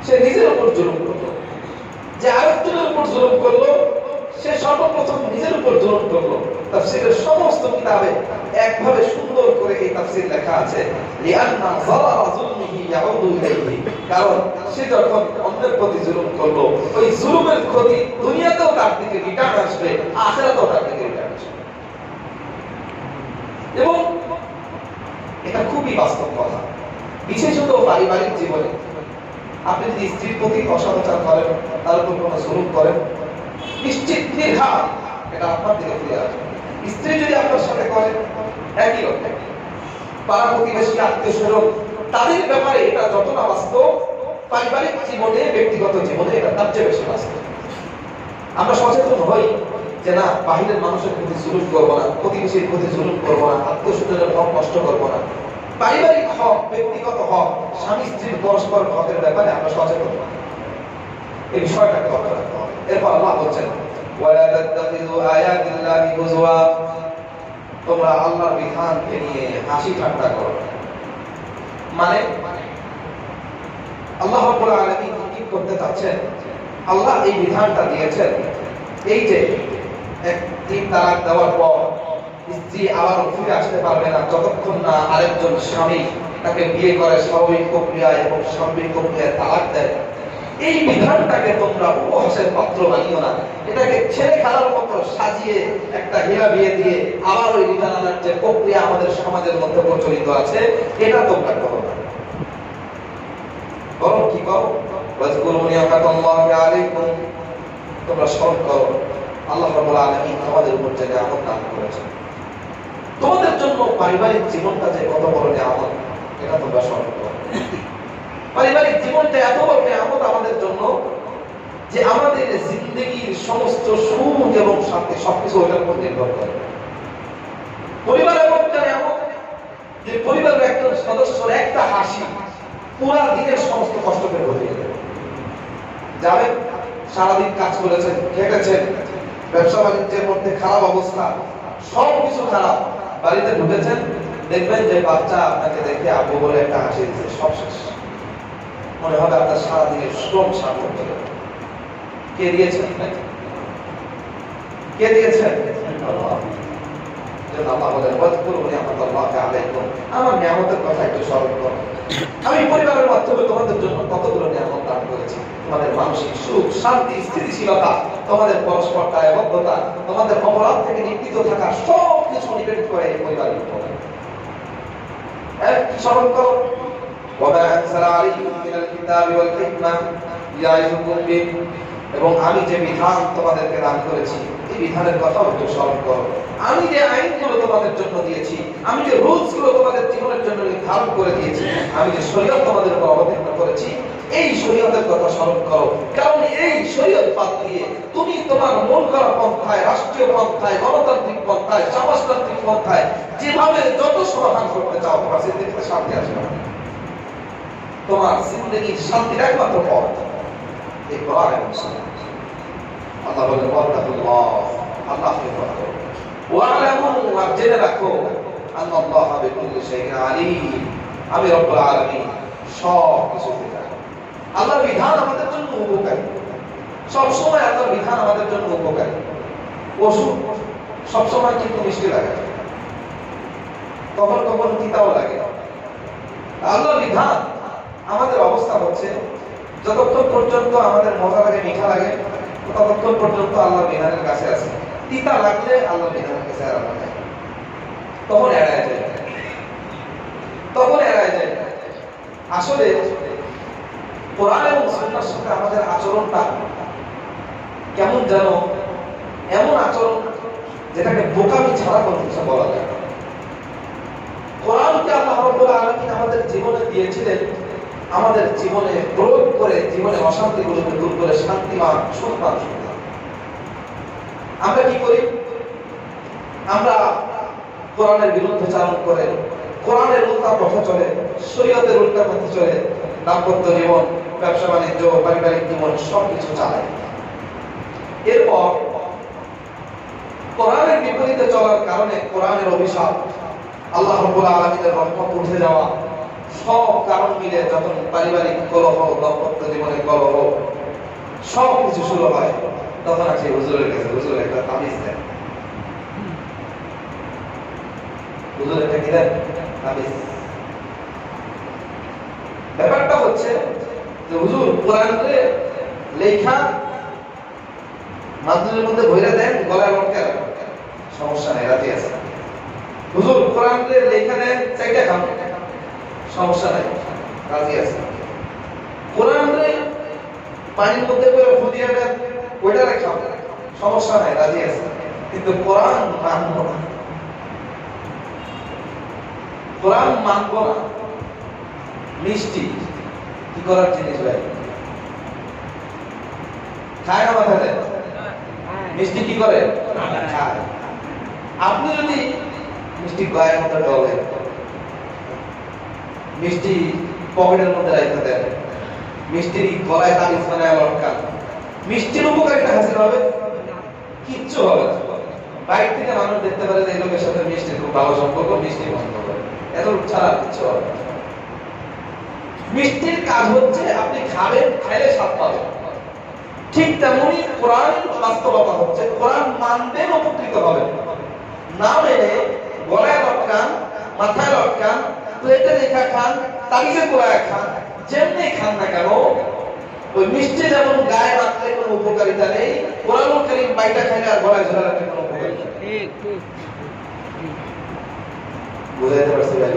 S1: সে নিজের উপর জুলুম করলো। যে আরেকজনের উপর জুলুম করলো সে সর্বপ্রথম নিজের উপর জুলুম করলো। তাফসীরের সমস্ত কিতাবে একভাবে সুন্দর করে এই তাফসীর লেখা আছে, লিআন্না যারারা যুলমিহি ইয়াউদু ইলাইহি, কারণ সে যখন অন্যের প্রতি জুলুম করলো, ওই জুলুমের ক্ষতি দুনিয়াতেও তার দিকে রিটার্ন আসবে, আখিরাতেও তার দিকে রিটার্ন আসবে। এবং এটা খুবই বাস্তব কথা, বিশেষত পারিবারিক জীবনে। আপনি যদি স্ত্রীর প্রতি অসদাচার করেন, তার উপর কোনো জুলুম করেন, নিশ্চিত নির্ঘাত এটা আপনার দিকে ফিরে আসবে। স্ত্রী যদি আপনার সাথে করে একই রকম, পাড়া প্রতিবেশী আত্মীয় স্বজন তাদের ব্যাপারে এটা যতটা বাস্তব, পারিবারিক জীবনে ব্যক্তিগত জীবনে এটা তার চেয়ে বেশি বাস্তব। আমরা সচেতন হই যে না, বাহিরের মানুষের প্রতি জুলুম করবো না, প্রতিবেশীর প্রতি জুলুম করবো না, আত্মীয় স্বজনের হক নষ্ট করবো না। পারিবারিক হক, ব্যক্তিগত হক, স্বামী স্ত্রীর পরস্পর হকের ব্যাপারে আমরা সচেতন, এই বিষয়টাকে লক্ষ্য রাখতে হবে। এরপর আল্লাহ বলছেন ওয়ালা তাত্তাখিযু আয়াতিল্লাহি হুজওয়া, তোমরা আল্লাহর বিধানকে নিয়ে হাসি ঠাট্টা করো। মানে আল্লাহ রাব্বুল আলামিন কি করতে চাচ্ছেন, আল্লাহ এই বিধানটা দিয়েছেন, এই যে তিন তালাক দেওয়ার পর স্ত্রী আবার ফিরে আসতে পারবে না যতক্ষণ না আরেকজন স্বামী তাকে বিয়ে করে স্বাভাবিক প্রক্রিয়ায় এবং সাময়িক প্রক্রিয়ায় তালাক দেয়। এই বিধানটাকে তোমরা উপহাসের পাত্র বানিও না, এটাকে ছেলে খেলার মতো সাজিয়ে একটা হীরা বিয়ে দিয়ে আবার ওই বিধান আনার যে প্রক্রিয়া আমাদের সমাজের মধ্যে প্রচলিত আছে, এটা তোমরা করো না। বরং কি করো, ওয়াজকুরু নি'মাতাল্লাহি আলাইকুম, তোমরা স্মরণ করো আল্লাহ রাব্বুল আলামিন আমাদের উপর যে নিয়ামত দান করেছেন। তোমাদের জন্য পারিবারিক জীবনটা যে কত বড় নিয়ামত, এটা তোমরা স্মরণ করো। পারিবারিক জীবনটা এত বড় নিয়ামত আমাদের জন্য যে আমাদের জিন্দেগির সমস্ত সুখ এবং শান্তি সবকিছু ওটার উপর নির্ভর করে। পরিবার এমন একটা নিয়ামত যে পরিবারের একজন সদস্যর একটা হাসি পুরা দিনের সমস্ত কষ্টকে ভরিয়ে দেবে। যাবেন সারাদিন কাজ করেছেন, খেটেছেন, ব্যবসা বাণিজ্যের মধ্যে খারাপ অবস্থা, সবকিছু খারাপ, বাড়িতে ঢুকেছেন, দেখবেন যে বাচ্চা আপনাকে দেখে আব্বু বলে একটা হাসি দিচ্ছে, সব শেষ। মনে হবে আপনার সারাদিনের শ্রম সার্থক হলো। কে দিয়েছেন? কে দিয়েছেন? আমার নিয়ামতের কথা একটু স্মরণ করো। আমি পরিবারের মাধ্যমে তোমাদের জন্য কতগুলো নিয়ামত দান করেছি। তোমাদের মানসিক সুখ, শান্তি, স্থিতিশীলতা, তোমাদের পরস্পর দায়বদ্ধতা, তোমাদের অপরাধ থেকে নিবৃত্ত থাকা, সব কিছু নিবেদন করে এই পরিবারের উপর। কি স্মরণ করো? এবং আমি যে বিধান তোমাদেরকে দান করেছি, এই বিধানের কথাও একটু স্মরণ করো। আমি যে আইনগুলো তোমাদের জন্য দিয়েছি, আমি যে রুলস গুলো তোমাদের জীবনের জন্য নির্ধারণ করে দিয়েছি, আমি যে শরীয়ত তোমাদের উপর অবতীর্ণ করেছি, এই শরীয়তের কথা স্মরণ করো। কারণ এই শরীয়ত বাদ দিয়ে তুমি তোমার মন করা পন্থায়, রাষ্ট্রীয় পন্থায়, গণতান্ত্রিক পন্থায়, সমাজতান্ত্রিক পন্থায় যেভাবে যত সমাধান করতে চাও, তোমার জিন্দেগিতে শান্তি আসবে না। তোমার জিন্দেগির শান্তির একমাত্র পথ এই কোরআন এবং সুন্নাহ। আল্লাহ বলেন ওয়াত্তাকুল্লাহ, আল্লাহকে ভয় করো। ওয়া'লামু, আর জেনে রাখো, আল্লাহু বিকুল্লি শাইইন আলীম, আমি রব্বুল আলামিন সব কিছু জানি। আল্লাহর বিধান আমাদের জন্য উপকারী, সব সময় আল্লাহর বিধান আমাদের জন্য উপকারী। ওষুধ সব সময় কিন্তু মিষ্টি লাগে, কখন কখন তিতাও লাগে। আল্লাহর বিধান আমাদের অবস্থা হচ্ছে যতক্ষণ পর্যন্ত আমাদের মজা লাগে, মিঠা লাগে, ততক্ষণ পর্যন্ত আল্লাহর বিধানের কাছে আছে। তিতা লাগলে আল্লাহর বিধানের কাছে আর আমরা তখন এড়ায় যায়, তখন এড়ায় যায়। আসলে কোরআন এবং সুন্নাহর সাথে আমাদের আচরণটা কেমন যেন এমন আচরণ যেটাকে বোকামি ছাড়া কোনো কিছু বলা যায় না। কোরআনকে আল্লাহ রাব্বুল আলামিন আমাদের জীবনে দিয়েছিলেন আমাদের জীবনে প্রয়োগ করে জীবনে অশান্তিগুলোকে দূর করে শান্তিমান সুখমান সুখমান। আমরা কি করি? আমরা কোরআনের বিরুদ্ধে চালন করে, কোরআনের উল্টা পথে চলে, শরীয়তের উল্টা পথে চলে, দাম্পত্য জীবন, ব্যবসা বাণিজ্য, পারিবারিক জীবন সবকিছু চালায়। এরপর কোরআনের বিপরীতে চলার কারণে কোরআনের অভিশাপ, আল্লাহ রাব্বুল আলামিনের রহমত উঠে যাওয়া, সব কারণ মিলে যখন পারিবারিক কলহ, দাম্পত্য জীবনে কলহ, সব কিছু শুরু হয়, তখন আসে হুজুরের কাছে। হুজুর একটা তাবিজ দেন, হুজুর একটা কি দেন? তাবিজ। ব্যাপারটা হচ্ছে যে হুজুর কোরআনে লেখা মাদুরের মধ্যে ভরে দেন, গলায় লটকে রাখেন, সমস্যা নেই, রাজি আছে। হুজুর কোরআনে লেখা দেন, চাইটা খান, সমস্যা নাই, রাজি আছে। কোরআনে পানির মধ্যে করে ফুটিয়ে দেন, ওইটা খান, সমস্যা নাই, রাজি আছে। কিন্তু কোরআন মানব না, কোরআন মানব না। মিষ্টি কি করার জিনিস ভাই? খায় না মাথা দেয়? মিষ্টি কি করে? খায়। আপনি যদি মিষ্টি গায়ের মধ্যে ডলে, মিষ্টি পকেটের মধ্যে রেখে দেন, মিষ্টির গলায় তাবিজ বানায় লটকান, মিষ্টির উপকারিতা হাসিল হবে? কিচ্ছু হবে না। বাইরে থেকে মানুষ দেখতে পারে যে এই লোকের সাথে মিষ্টির খুব ভালো সম্পর্ক, মিষ্টি বন্ধ করে, এত ছাড়া কিচ্ছু হবে না। মিষ্টির কাজ হচ্ছে আপনি খাবেন, খাইলে স্বাদ পাবেন। ঠিক তেমনি কোরআন বাস্তবতা হচ্ছে কোরআন মানবেন, উপকৃত হবেন। না মেনে গলায় লটকান, মাথায় লটকান, প্লেটে রেখা খান, তাবিজে কোরআন খান, যেমনি খান না কেন, ওই মিষ্টি যেমন গায়ে মাখলে কোনো উপকারিতা নেই, কোরআনুল কারীম বাইটা খাইলে আর গলায় ঝোলা রাখলে কোনো উপকারিতা নেই। ঠিক ঠিক বুঝাইতে পারছি ভাই?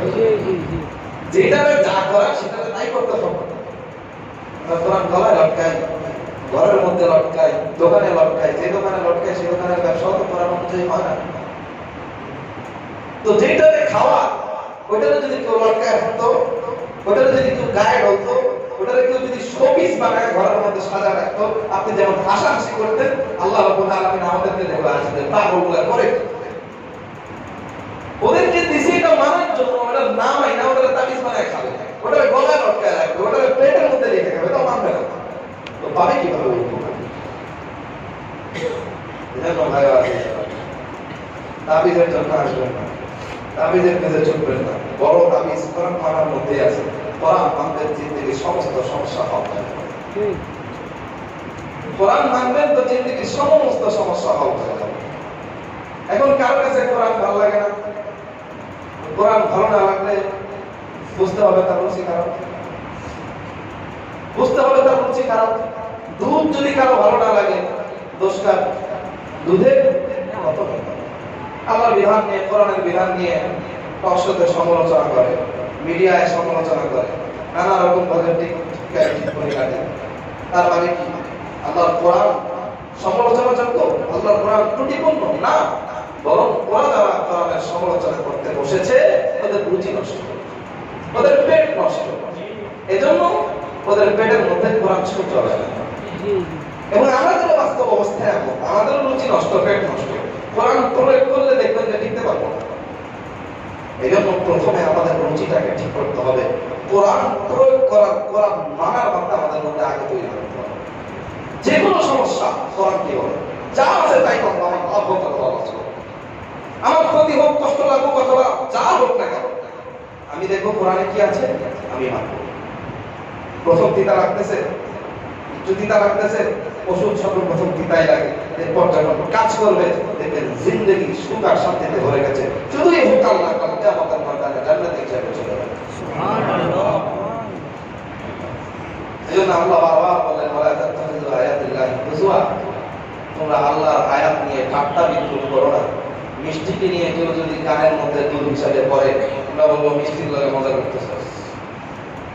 S1: যেটা যা করা সেটা তাই করতে হবে। কোরআন গলায় লটকায়, ঘরের মধ্যে লটকায়, দোকানে লটকায়, যে দোকানে লটকায় সেই দোকানের ব্যবসাও তো কোরআন অনুযায়ী হয় না। তো যেটারে খাওয়া ওইটারে যদি কেউ লটকায় থাকতো, ওইটারে যদি কেউ গায়ে ঢলতো, ওটারে কেউ যদি শোপিস বানায় ঘরের মধ্যে সাজা রাখতো, আপনি যেমন হাসাহাসি করতেন, আল্লাহ রাব্বুল আলামিন আমাদেরকে দেখবে হাসতেন, পাগলগুলা করে। ওদেরকে দিছি এটা মানার জন্য, ওটা না মাইনা ওটারে তাবিজ বানায় খাবে, ওটারে গলায় লটকায় রাখবে, ওটারে প্লেটের মধ্যে রেখে খাবে, তো মানবে না। তো পাবে কিভাবে ওই উপকার? এজন্য ভাই আছে, তাবিজের জন্য আসবেন না, তাবিজের কাছে ছুটবেন না। বড় তাবিজ কোরআন মানার মধ্যে আছে। কোরআন মানবেন, জিন্দেগির সমস্ত সমস্যা হবে। কোরআন মানবেন তো জিন্দেগির সমস্ত সমস্যা হবে। এখন কার কাছে কোরআন ভালো লাগে না? কোরআন ভালো না লাগলে বুঝতে হবে তার রুচি খারাপ, বুঝতে হবে তার রুচি খারাপ। দুধ যদি কারো ভালো না লাগে, দোষকার দুধের কত আল্লাহর বিধান নিয়ে, কোরআনের বিধান নিয়ে টকশোতে সমালোচনা করে, মিডিয়ায় সমালোচনা করে, নানা রকম ভাবে টিপ্পনী কাটে। তার মানে কি আল্লাহর কোরআন সমালোচনাযোগ্য? আল্লাহর কোরআন ত্রুটিপূর্ণ না, বরং ওরা যারা কোরআনের সমালোচনা করতে বসেছে ওদের রুচি নষ্ট, ওদের পেট নষ্ট। এজন্য ওদের পেটের মধ্যে কোরআন চলে না। এবং আমাদের বাস্তব অবস্থায় এখন আমাদের রুচি নষ্ট, পেট নষ্ট। কোরআন প্রয়োগ করলে দেখবেন যে টিকতে পারবো না। এই জন্য প্রথমে আমাদের রুচিটাকে ঠিক করতে হবে। কোরআন প্রয়োগ করার, কোরআন মানার মধ্যে আমাদের মধ্যে আগে তৈরি করতে হবে। যে কোনো সমস্যা কোরআন কি বলে, যা আছে তাই করবো, আমার লাভ হোক অথবা লস হোক, আমার ক্ষতি হোক, কষ্ট লাগুক অথবা যা হোক না কেন, আমি দেখবো কোরআনে কি আছে, আমি মানবো। প্রথম তিতা লাগতেছে, একটু তিতা লাগতেছে, ওষুধ সকল প্রথম তিতাই লাগে, এরপর যখন কাজ করবে দেখবেন জিন্দেগি সুখ আর শান্তিতে ভরে গেছে। শুধুই হোক আল্লাহ কিয়ামতের ময়দানে জান্নাতে হিসেবে চলে যাবে। সুবহানাল্লাহ। এজন্য আল্লাহ বারবার বলেন, ওয়ালা তাত্তাখিযু আয়াতিল্লাহি হুজুয়া, তোমরা আল্লাহর আয়াত নিয়ে ঠাট্টা বিদ্রুপ করো না। মিষ্টিকে নিয়ে কেউ যদি কানের মধ্যে দুধ হিসাবে পড়ে, আমরা বলবো মিষ্টির লগে মজা করতেছ।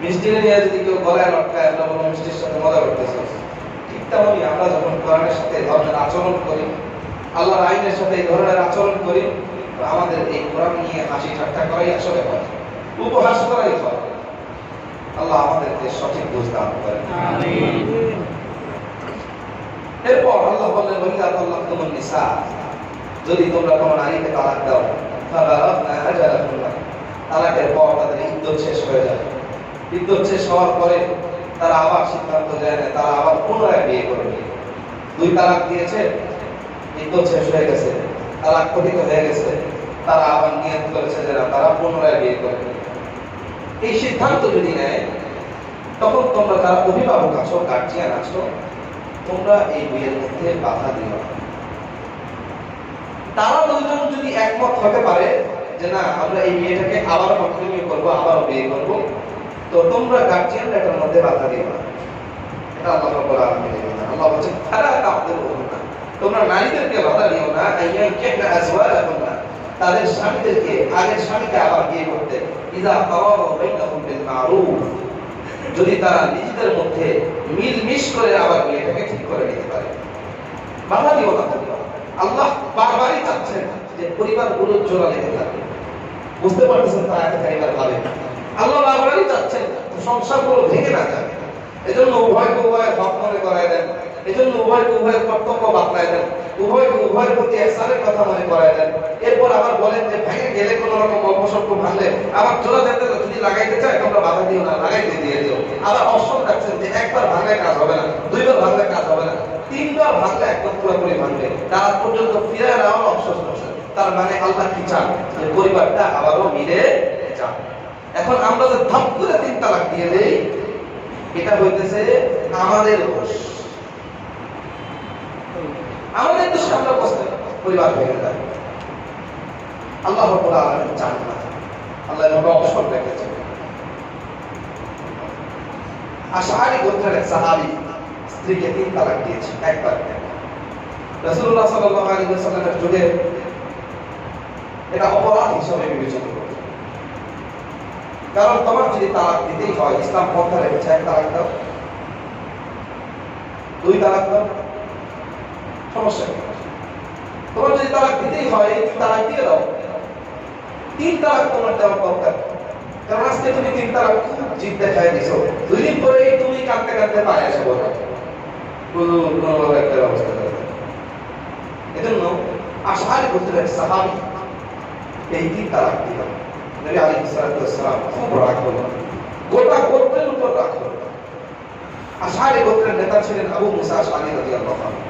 S1: মিষ্টিকে নিয়ে যদি কেউ গলায় লটকায়, আমরা বলবো মিষ্টির সাথে মজা করতেছ। ঠিক তেমনি আমরা যখন কোরআনের সাথে এই ধরনের আচরণ করি, আল্লাহর আইনের সাথে এই ধরনের আচরণ করি, আমাদের এই কোরআন নিয়ে হাসি ঠাট্টা করাই আসলে হয়, উপহাস করাই হয়। আল্লাহ আমাদেরকে সঠিক বুঝ দান করেন। আমিন। এরপর আল্লাহ বলেন, ওয়াইদা তাল্লাকতুমুন নিসা, যদি তোমরা কোনো নারীকে তালাক দাও, ফাবারাগনা আজালাহুন্না, তালাকের পর তাদের ইদ্দত শেষ হয়ে যায়। ইদ্দত শেষ হওয়ার পরে তারা আবার সিদ্ধান্ত নেয়, তারা আবার পুনরায় বিয়ে করবে। দুই তালাক দিয়েছে, ইদ্দত শেষ হয়ে গেছে, তালাক পতিত হয়ে গেছে, তারা আবার নিয়ত করেছে যে তারা পুনরায় বিয়ে করবে। এই সিদ্ধান্ত যদি নেয়, তখন তোমরা যারা অভিভাবক আছো, গার্জিয়ান আছো, তোমরা এই বিয়ের মধ্যে বাধা দিও না। তারা দুজন যদি একমত হতে পারে যে না, আমরা এই বিয়েটাকে আবার কন্টিনিউ করবো, আবার বিয়ে করবো, তো তোমরা গার্জিয়ান এটার মধ্যে বাধা দিও না। এটা আল্লাহ রাব্বুল আলামিন বলেন। আল্লাহ বলেন, ফালা তা'দুরুনা, তোমরা নারীদেরকে বাধা দিও না, আইয়ানকিহনা আজওয়াজাহুন্না, তাদের স্বামীদেরকে, আগের স্বামীকে আবার বিয়ে করতে, ইযা তারাদাউ বাইনাহুম বিল মা'রুফ, যদি তারা নিজেদের মধ্যে মিলমিশ করে আবার বিয়েটাকে ঠিক করে নিতে পারে। বাধা দিও না। আল্লাহ বারবারই চাচ্ছেন যে পরিবারগুলো জোড়া লেগে থাকে। বুঝতে পারতেছেন তো আয়াতে কারিমার ভাবে আল্লাহ বারবারই চাচ্ছেন সংসারগুলো ভেঙে না যায়। এজন্য উভয়কে উভয় হক মনে করায় দেন, এজন্য উভয়কে উভয় কর্তব্য বাতলায় দেন, উভয়কে উভয়ের প্রতি ইহসানের কথা মনে করায় দেন। এরপর আবার বলেন যে ভেঙে গেলে কোনো রকম অল্পস্বল্প ভাঙলে আবার জোড়া যেতে যদি লাগাইতে চায় তোমরা বাধা দিও না, লাগাইতে দিয়ে দিও। আবার অপশন রাখছেন যে একবার ভাঙলে কাজ হবে না, দুইবার ভাঙলে কাজ হবে না, তিনবার ভাঙলে একদম পুরোপুরি ভাঙবে, তার পর্যন্ত ফিরে নেওয়ার অপশন আছে। তার মানে আল্লাহ কি চান যে পরিবারটা আবারও মিলে যাক। এখন আমরা যে ধাপ করে 3 তালাক দিয়ে দেই, এটা হইতেছে আমাদের দোষ, আমাদের দোষ। আমরা কষ্ট পরিবার ভেঙে যায়, আল্লাহ রাব্বুল আলামিন চান না। আল্লাহ এর অপশন রেখেছেন। আশআরী গোত্রের এক সাহাবী স্ত্রীকে 3 তালাক দিয়েছি একবার। রাসূলুল্লাহ সাল্লাল্লাহু আলাইহি ওয়াসাল্লামের যুগে এটা অপরাধ হিসেবে বিবেচিত হতো। কারণ তোমার যদি তালাক দিতেই হয়, ইসলাম পন্থা রেখেছে 1 তালাক দাও, 2 তালাক দাও, সমস্যা নেই। তোমার যদি তালাক দিতেই হয় 3 তালাক দিয়ে দাও, 3 তালাক তোমার দেওয়ার দরকার। কারণ আজকে তুমি 3 তালাক জিদ দেখায় দিছো, 2 দিন পরেই তুমি কাঁদতে কাঁদতে পায়ে এসে বলো কোনোভাবে একটা ব্যবস্থা করে। এজন্য আশআরী গোত্রের সাহাবী এই 3 তালাক দিল। নবী আলাইহিস সালাতু ওয়াস সালাম খুব রাগ হলো, গোটা গোত্রের উপর রাগ হলো। আশআরী গোত্রের নেতা ছিলেন আবু মুসা আশআরী রাদিয়াল্লাহু আনহু।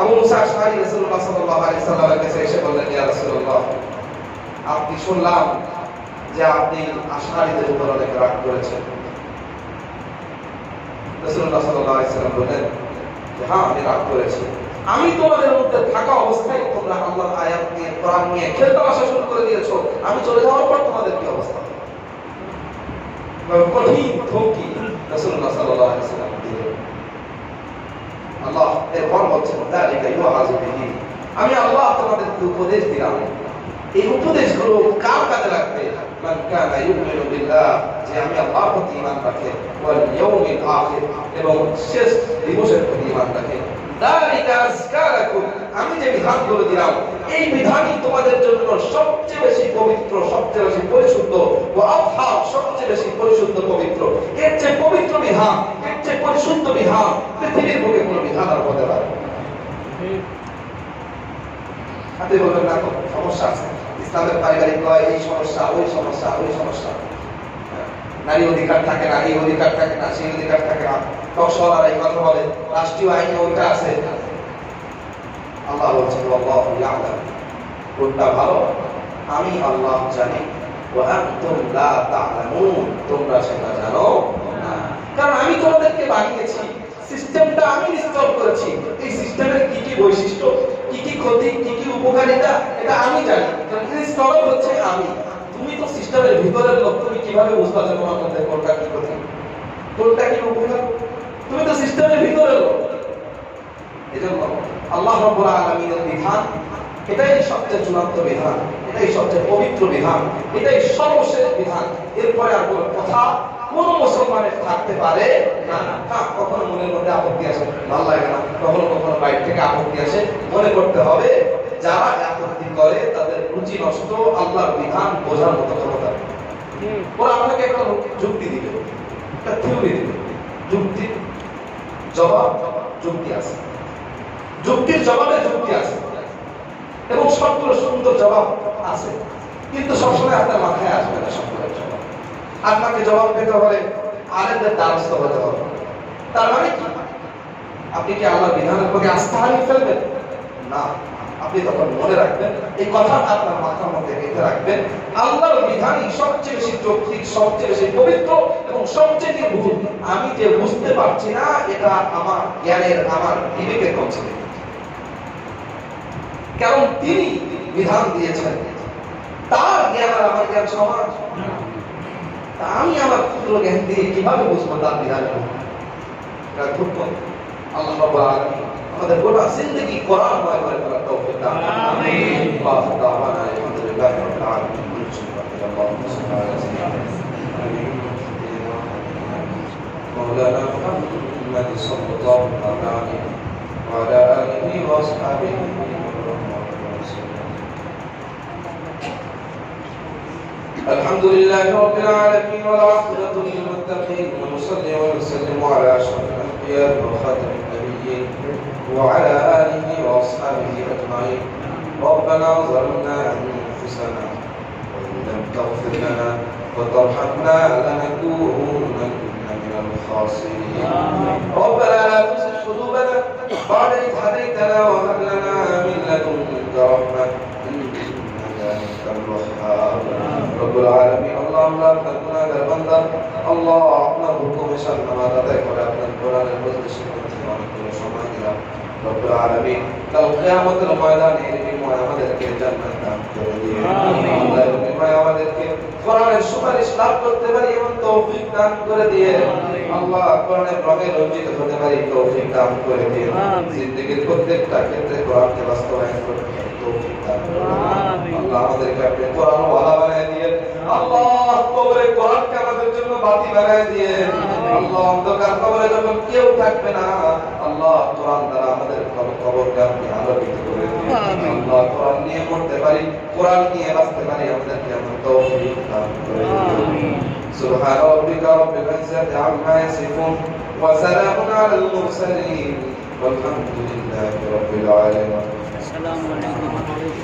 S1: আবু মুসা আশআরী রাসূলুল্লাহ সাল্লাল্লাহু আলাইহি সাল্লামের কাছে এসে বললেন, ইয়া রাসূলুল্লাহ, আপনি শুনলাম যে আপনি আশআরীদের উপর অনেক রাগ করেছেন। রাসূলুল্লাহ সাল্লাল্লাহু আলাইহি সাল্লাম বললেন, হ্যাঁ আমি রাগ করেছি। আমি তোমাদের মধ্যে থাকা অবস্থায় তোমরা আল্লাহর আয়াত নিয়ে কোরআন নিয়ে খেলতামাশা শুরু করে দিয়েছো, আমি চলে যাওয়ার পর তোমাদের কি অবস্থা? কঠিন ধমকি রাসূলুল্লাহ সাল্লাল্লাহু আলাইহি সাল্লাম দিলেন। আল্লাহ এরপর বলছেন, যালিকা ইউআযু বিহি, আমি আল্লাহ তোমাদেরকে উপদেশ দিলাম। এই উপদেশগুলো কার কাজে লাগবে? মান কানা ইউমিনু বিল্লাহ, যে আমি আল্লাহর প্রতি ঈমান রাখে, ওয়াল ইয়াউমিল আখির, এবং শেষ দিবসের প্রতি ঈমান রাখে। যালিকা আযকা লাকুম, আমি যে বিধানগুলো দিলাম এই বিধানই তোমাদের জন্য সবচেয়ে বেশি পবিত্র, সবচেয়ে বেশি পরিশুদ্ধ, ওয়া আতহার, সবচেয়ে বেশি পরিশুদ্ধ পবিত্র। এর চেয়ে পবিত্র বিধান, এর চেয়ে পরিশুদ্ধ বিধান পৃথিবীর বুকে কোনো বিধান আর হতে পারে না। আপনি বলবেন না, সমস্যা আছে, ইসলামের পারিবারিক নয়, এই সমস্যা, ওই সমস্যা, ওই সমস্যা, নারী অধিকার থাকে না, এই অধিকার থাকে না, সেই অধিকার থাকে না, টকশোয়ালারা এই কথা বলে, রাষ্ট্রীয় আইনে ওইটা আছে। আল্লাহ বলছেন, আল্লাহু ইয়ালাম, কোনটা ভালো আমি আল্লাহ জানি, ওয়া আনতুম লা তা'লামুন, তোমরা সেটা জানো না। কারণ আমি তোমাদেরকে বানিয়েছি, সিস্টেমটা আমি ইনস্টল করেছি, এই সিস্টেমের কি কি বৈশিষ্ট্য, কি কি ক্ষতি, কি কি উপকারিতা, এটা আমি জানি। কারণ ইনস্টলার হচ্ছে আমি। তুমি তো সিস্টেমের ভিতরের লোক, তুমি কিভাবে বুঝবা যে তোমার মধ্যে কোনটা কি ক্ষতি, কোনটা কি উপকার? তুমি তো সিস্টেমের ভিতরের লোক। এজন্য আল্লাহ রাব্বুল আলামিনের বিধান এটাই সবচেয়ে চূড়ান্ত বিধান, এটাই সবচেয়ে পবিত্র বিধান, এটাই সর্বশেষ বিধান। এরপরে আর কোনো কথা কোন মুসলমানের থাকতে পারে না। কখনো মনের মধ্যে আপত্তি আসে, ভালো লাগে না, কখনো কখনো বাইরে থেকে আপত্তি আসে, মনে করতে হবে যারা আপত্তি করে তাদের রুচি নষ্ট, আল্লাহর বিধান বোঝার মতো ক্ষমতা নেই। ওরা আপনাকে একটা যুক্তি দিবে, একটা থিওরি দিবে, যুক্তি জবাব যুক্তি আছে, যুক্তির জবাবে যুক্তি আছে, এবং সবগুলো সুন্দর জবাব আছে, কিন্তু সবসময় আপনার মাথায় আসবে না সবগুলোর জবাব। আপনাকে জবাব পেতে হলে আলেমদের দ্বারস্থ হতে হবে। তার মানে কি? আপনি কি আল্লাহর বিধানের প্রতি আস্থা হারিয়ে ফেলবেন? না, আপনি তখন মনে রাখবেন, এই কথা আপনার মাথার মধ্যে রেখে রাখবেন, আল্লাহর বিধানই সবচেয়ে বেশি যৌক্তিক, সবচেয়ে বেশি পবিত্র এবং সবচেয়ে নির্ভুল। আমি যে বুঝতে পারছি না, এটা আমার জ্ঞানের, আমার বিবেকের কমছে, কারণ তিনি বিধান দিয়েছেন, তার জ্ঞান আর আমার জ্ঞান সমান। আমি আমার ক্ষুদ্র জ্ঞান দিয়ে কিভাবে বুঝবো তার বিধান? আল্লাহ রাব্বুল আলামিন আমাদের গোটা জিন্দেগি কোরআনময় করে ফেলার তৌফিক দান করুন। আমিন। ওয়া দাওয়ানা আলহামদুলিল্লাহি রাব্বিল আলামিন। مولانا محمد صلى الله عليه وعلى آله وأصحابه الحمد لله رب العالمين والعاقبة للمتقين ونصلي ونسلم على أشرف الأنبياء وخاتم النبيين وعلى آله وأصحابه أجمعين. ربنا ظلمنا أنفسنا وإن لم تغفر لنا وترحمنا لنكونن من الخاسرين. ربنا لا تزغ قلوبنا بعد إذ هديتنا وهب لنا من لدنك رحمة إنك أنت الوهاب. رب العالمين اللهم لا تكلنا دربندر الله আপনার হুকুমে সামনে আদায় করে আপনার কোরআনের মজলিসের মধ্যে অনেকগুলো সময় দিলাম। রব্বুল আলামিন কাল কিয়ামতের ময়দানে এর বিনিময়ে আমাদেরকে জান্নাত দান করে দিন আল্লাহ এর বিনিময়ে আমাদেরকে কোরআনের সুপারিশ লাভ করতে পারি এমন তৌফিক দান করে দিয়ে আল্লাহ কোরআনের রঙে রঞ্জিত হতে পারি তৌফিক দান করে দিন জিন্দেগীর প্রত্যেকটা ক্ষেত্রে কোরআনকে বাস্তবায়ন করতে পারি তৌফিক দান করে দিন আল্লাহ আমাদেরকে আপনি কোরআন ওয়ালা বানায় দিয়েন আল্লাহ কবরে কোরআনকে আমাদের জন্য বাতি বানায় দিয়েন আল্লাহ অন্ধকার কবরে যখন কেউ থাকবে না আল্লাহ কোরআন দ্বারা আমাদের কবরকে আপনি আলোকিত করে দিন আল্লাহ কোরআন নিয়ে পড়তে পারি কোরআন নিয়ে বাঁচতে পারি আমাদেরকে এমন তৌফিক দান করে দিন سبحان ربك رب العزة عما يصفون وسلام على المرسلين والحمد لله رب العالمين. السلام عليكم.